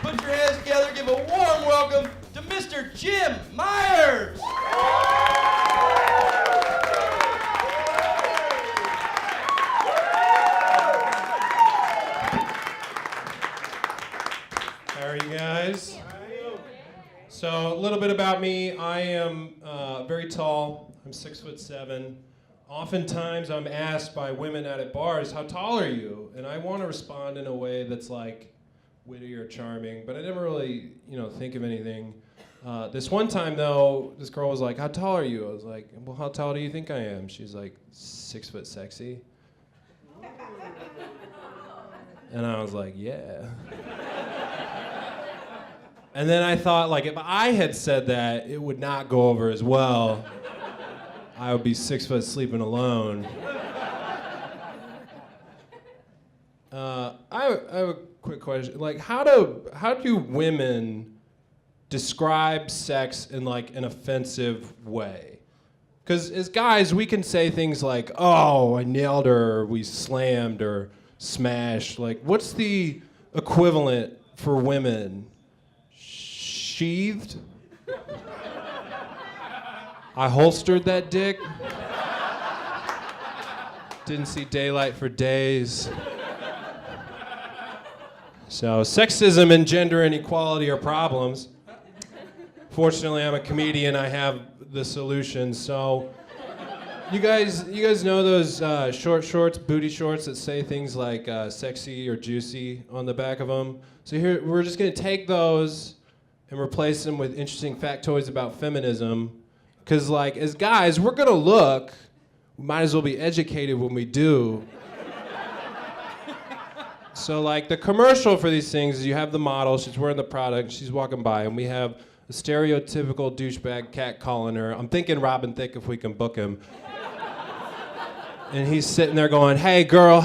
Put your hands together, give a warm welcome to Mr. Jim Meyers. How are you guys? So a little bit about me. I am very tall. I'm 6'7". Oftentimes I'm asked by women out at bars, how tall are you? And I want to respond in a way that's like witty or charming, but I never really, think of anything. This one time though, this girl was like, how tall are you? I was like, well, how tall do you think I am? She's like, 6 foot sexy. And I was like, yeah. And then I thought, like, if I had said that, it would not go over as well. I would be 6 foot sleeping alone. I have a quick question. Like, how do women describe sex in like an offensive way? Because as guys, we can say things like, "Oh, I nailed her," or "We slammed," or "smashed." Like, what's the equivalent for women? Sheathed? I holstered that dick. Didn't see daylight for days. So sexism and gender inequality are problems. Fortunately, I'm a comedian. I have the solution. So you guys know those short shorts, booty shorts that say things like sexy or juicy on the back of them? So here, we're just gonna take those and replace them with interesting factoids about feminism. Because, like, as guys, we're gonna look, we might as well be educated when we do. So, like, the commercial for these things is you have the model, she's wearing the product, she's walking by, and we have a stereotypical douchebag cat calling her. I'm thinking Robin Thicke if we can book him. And he's sitting there going, hey girl,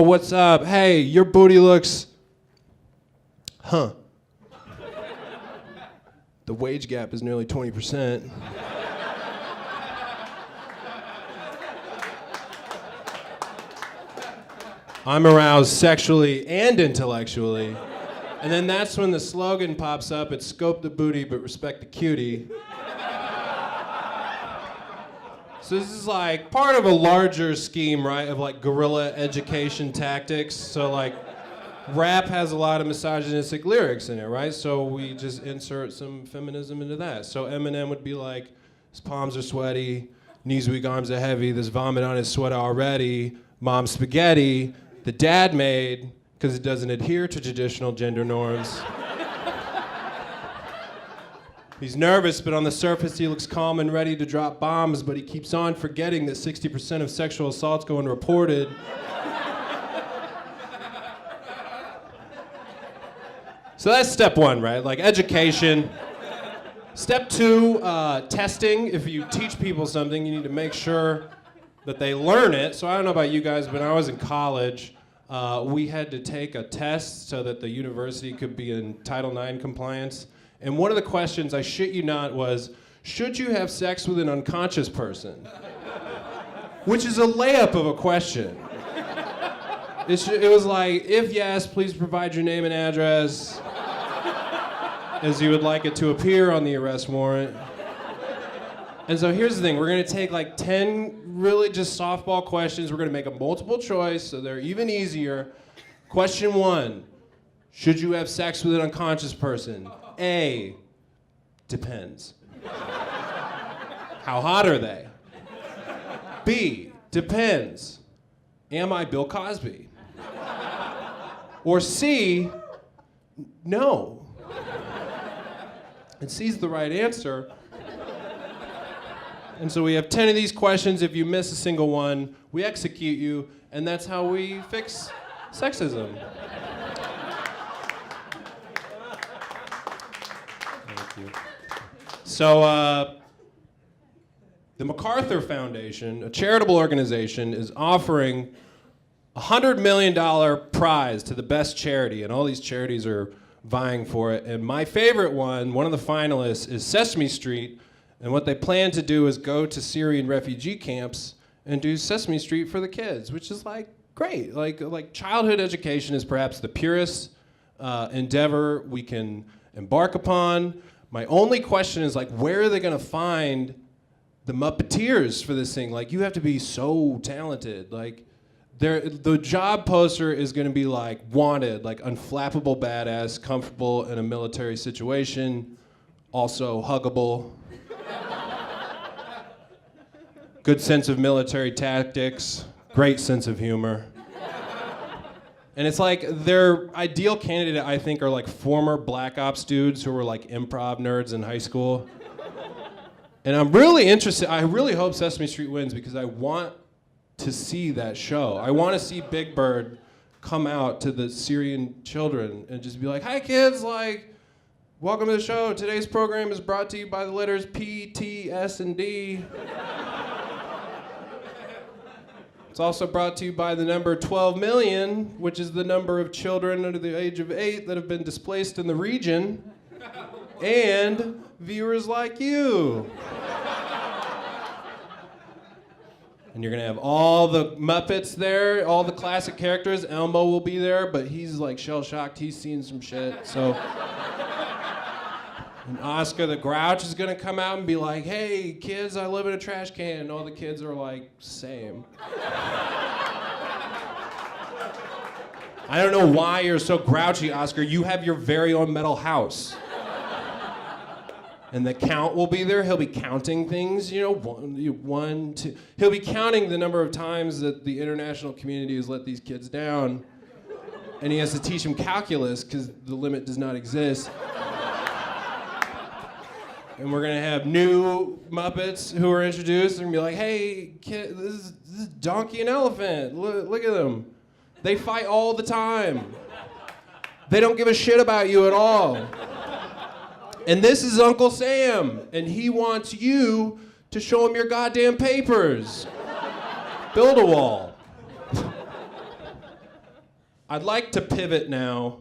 what's up? Hey, your booty looks, huh. The wage gap is nearly 20%. I'm aroused sexually and intellectually. And then that's when the slogan pops up, it's scope the booty but respect the cutie. So this is like part of a larger scheme, right, of like guerrilla education tactics. So like rap has a lot of misogynistic lyrics in it, right? So we just insert some feminism into that. So Eminem would be like, his palms are sweaty, knees weak, arms are heavy, there's vomit on his sweater already, mom's spaghetti, the dad made, because it doesn't adhere to traditional gender norms. He's nervous, but on the surface he looks calm and ready to drop bombs, but he keeps on forgetting that 60% of sexual assaults go unreported. So that's step one, right? Like education. Step two, testing. If you teach people something, you need to make sure that they learn it. So I don't know about you guys, but when I was in college, we had to take a test so that the university could be in Title IX compliance. And one of the questions, I shit you not, was, should you have sex with an unconscious person? Which is a layup of a question. It was like, if yes, please provide your name and address as you would like it to appear on the arrest warrant. And so here's the thing, we're gonna take like 10 really just softball questions, we're gonna make a multiple choice so they're even easier. Question one, should you have sex with an unconscious person? A, depends. How hot are they? B, depends. Am I Bill Cosby? Or C, no. And C's the right answer. And so we have 10 of these questions. If you miss a single one, we execute you, and that's how we fix sexism. Thank you. So, the MacArthur Foundation, a charitable organization, is offering a $100 million prize to the best charity, and all these charities are vying for it. And my favorite one of the finalists, is Sesame Street. And what they plan to do is go to Syrian refugee camps and do Sesame Street for the kids, which is like great. Like childhood education is perhaps the purest endeavor we can embark upon. My only question is, like, where are they going to find the Muppeteers for this thing? Like, you have to be so talented. Like, the job poster is going to be like wanted, like unflappable badass, comfortable in a military situation, also huggable, good sense of military tactics, great sense of humor. And it's like their ideal candidate, I think, are like former Black Ops dudes who were like improv nerds in high school. And I'm really interested, I really hope Sesame Street wins because I want to see that show. I want to see Big Bird come out to the Syrian children and just be like, "Hi kids, like, welcome to the show. Today's program is brought to you by the letters P, T, S, and D. It's also brought to you by the number 12 million, which is the number of children under the age of 8 that have been displaced in the region, and viewers like you." And you're gonna have all the Muppets there, all the classic characters. Elmo will be there, but he's like shell-shocked. He's seen some shit, so. And Oscar the Grouch is gonna come out and be like, "Hey, kids, I live in a trash can." And all the kids are like, "Same." I don't know why you're so grouchy, Oscar. You have your very own metal house. And the count will be there. He'll be counting things, one, two. He'll be counting the number of times that the international community has let these kids down. And he has to teach them calculus because the limit does not exist. And we're gonna have new Muppets who are introduced and be like, "Hey, kid, this is Donkey and Elephant. Look at them. They fight all the time. They don't give a shit about you at all. And this is Uncle Sam, and he wants you to show him your goddamn papers. Build a wall." I'd like to pivot now.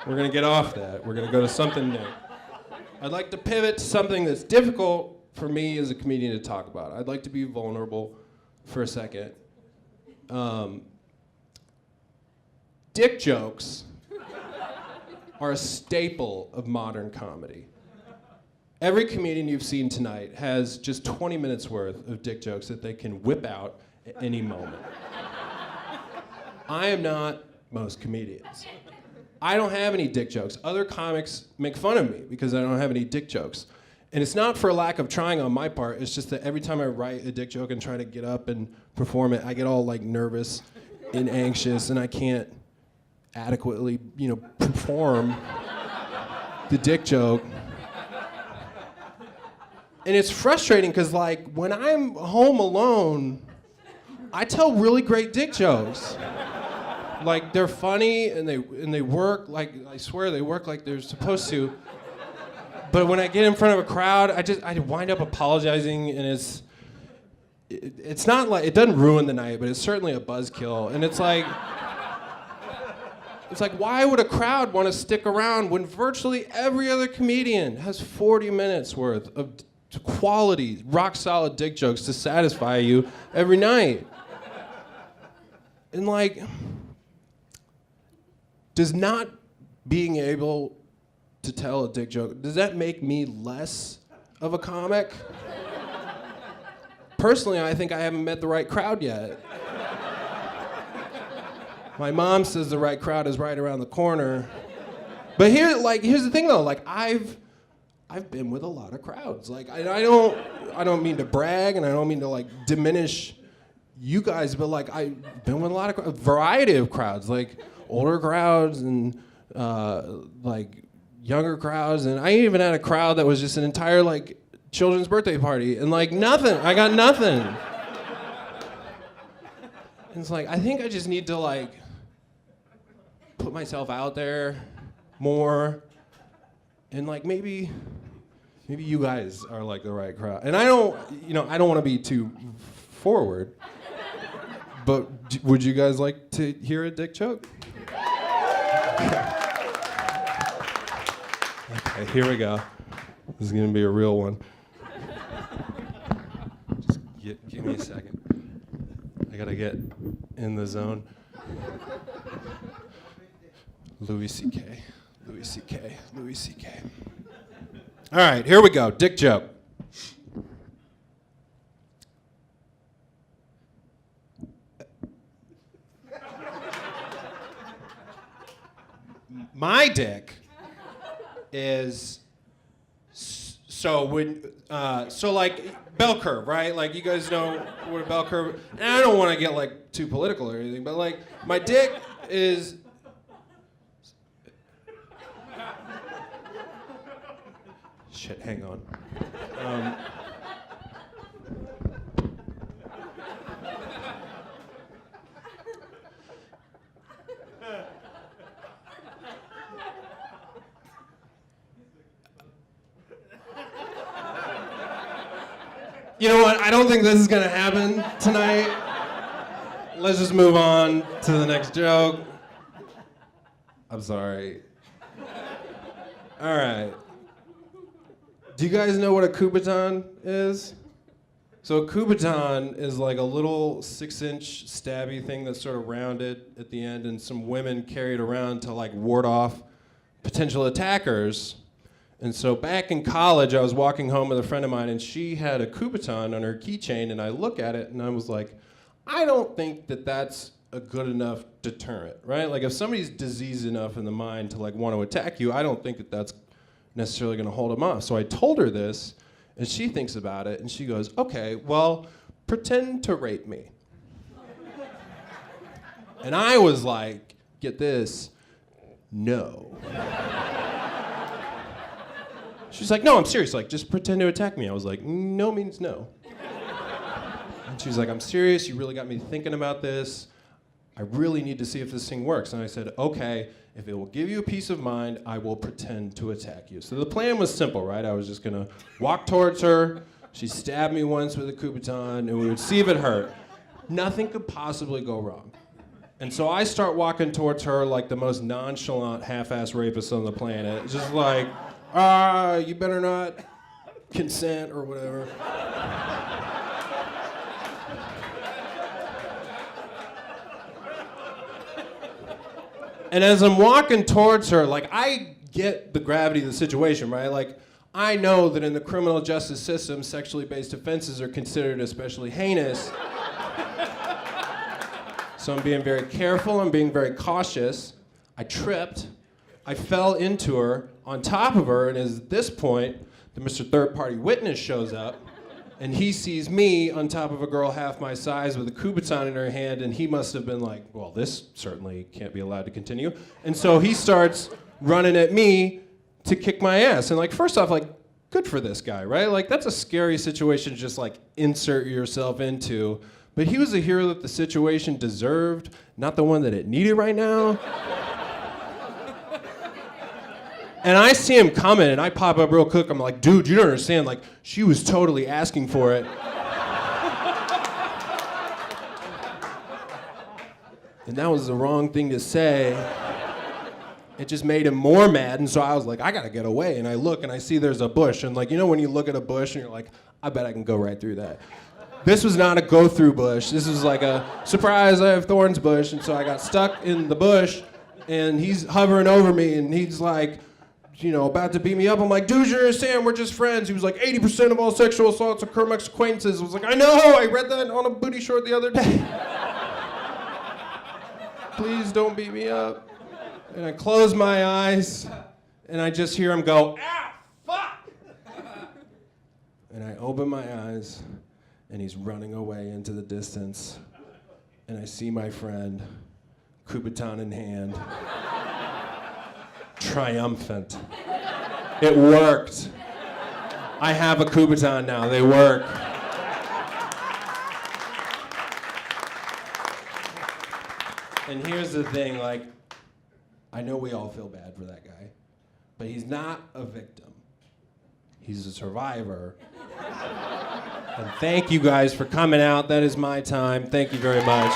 We're gonna get off that. We're gonna go to something new. I'd like to pivot to something that's difficult for me as a comedian to talk about. I'd like to be vulnerable for a second. Dick jokes are a staple of modern comedy. Every comedian you've seen tonight has just 20 minutes worth of dick jokes that they can whip out at any moment. I am not most comedians. I don't have any dick jokes. Other comics make fun of me because I don't have any dick jokes. And it's not for a lack of trying on my part, it's just that every time I write a dick joke and try to get up and perform it, I get all like nervous and anxious and I can't adequately, perform the dick joke. And it's frustrating because like when I'm home alone, I tell really great dick jokes. Like they're funny and they work, like I swear they work like they're supposed to. But when I get in front of a crowd, I wind up apologizing and it's not like, it doesn't ruin the night, but it's certainly a buzzkill. And it's like, why would a crowd want to stick around when virtually every other comedian has 40 minutes worth of quality, rock solid dick jokes to satisfy you every night? And like, does not being able to tell a dick joke, does that make me less of a comic? Personally, I think I haven't met the right crowd yet. My mom says the right crowd is right around the corner. But here's the thing though, like I've been with a lot of crowds. Like I don't mean to brag and I don't mean to like diminish you guys, but like I've been with a variety of crowds, like older crowds and like younger crowds, and I even had a crowd that was just an entire like children's birthday party and like nothing. I got nothing. And it's like I think I just need to like put myself out there more, and like maybe you guys are like the right crowd. And I don't want to be too forward, but would you guys like to hear a dick joke? Okay, here we go. This is gonna be a real one. Just give me a second. I gotta get in the zone. Louis C.K., Louis C.K., Louis C.K. All right, here we go. Dick joke. My dick is so like bell curve, right? Like you guys know what a bell curve. And I don't want to get like too political or anything, but like my dick is. Shit, hang on. You know what? I don't think this is gonna happen tonight. Let's just move on to the next joke. I'm sorry. All right. Do you guys know what a Kubaton is? So a Kubaton is like a little 6-inch stabby thing that's sort of rounded at the end, and some women carry it around to like ward off potential attackers. And so back in college, I was walking home with a friend of mine, and she had a Kubaton on her keychain, and I look at it, and I was like, I don't think that that's a good enough deterrent, right? Like if somebody's diseased enough in the mind to like want to attack you, I don't think that that's necessarily going to hold them off. So I told her this, and she thinks about it, and she goes, okay, well, pretend to rape me. And I was like, get this, no. She's like, no, I'm serious, like, just pretend to attack me. I was like, no means no. And she's like, I'm serious, you really got me thinking about this. I really need to see if this thing works. And I said, okay, if it will give you a peace of mind, I will pretend to attack you. So the plan was simple, right? I was just gonna walk towards her, she stabbed me once with a Kubaton, and we would see if it hurt. Nothing could possibly go wrong. And so I start walking towards her like the most nonchalant, half-ass rapist on the planet. Just like, you better not consent or whatever. And as I'm walking towards her, like I get the gravity of the situation, right? Like I know that in the criminal justice system, sexually based offenses are considered especially heinous. So I'm being very careful, I'm being very cautious. I tripped, I fell into her, on top of her, and at this point, the Mr. Third Party Witness shows up, and he sees me on top of a girl half my size with a Kubaton in her hand, and he must have been like, well, this certainly can't be allowed to continue. And so he starts running at me to kick my ass. And like, first off, like, good for this guy, right? Like, that's a scary situation to just like insert yourself into. But he was a hero that the situation deserved, not the one that it needed right now. And I see him coming, and I pop up real quick. I'm like, dude, you don't understand. Like, she was totally asking for it. And that was the wrong thing to say. It just made him more mad, and so I was like, I gotta get away. And I look, and I see there's a bush. And like, you know when you look at a bush, and you're like, I bet I can go right through that. This was not a go-through bush. This was like a surprise, I have thorns bush. And so I got stuck in the bush, and he's hovering over me, and he's like, you know, about to beat me up. I'm like, dude, you understand, we're just friends. He was like, 80% of all sexual assaults occur amongst acquaintances. I was like, I know, I read that on a booty short the other day. Please don't beat me up. And I close my eyes, and I just hear him go, ah, fuck! And I open my eyes, and he's running away into the distance. And I see my friend, Kubaton in hand, triumphant. It worked. I have a Kubaton now, they work. And here's the thing, like, I know we all feel bad for that guy, but he's not a victim. He's a survivor. And thank you guys for coming out. That is my time. Thank you very much.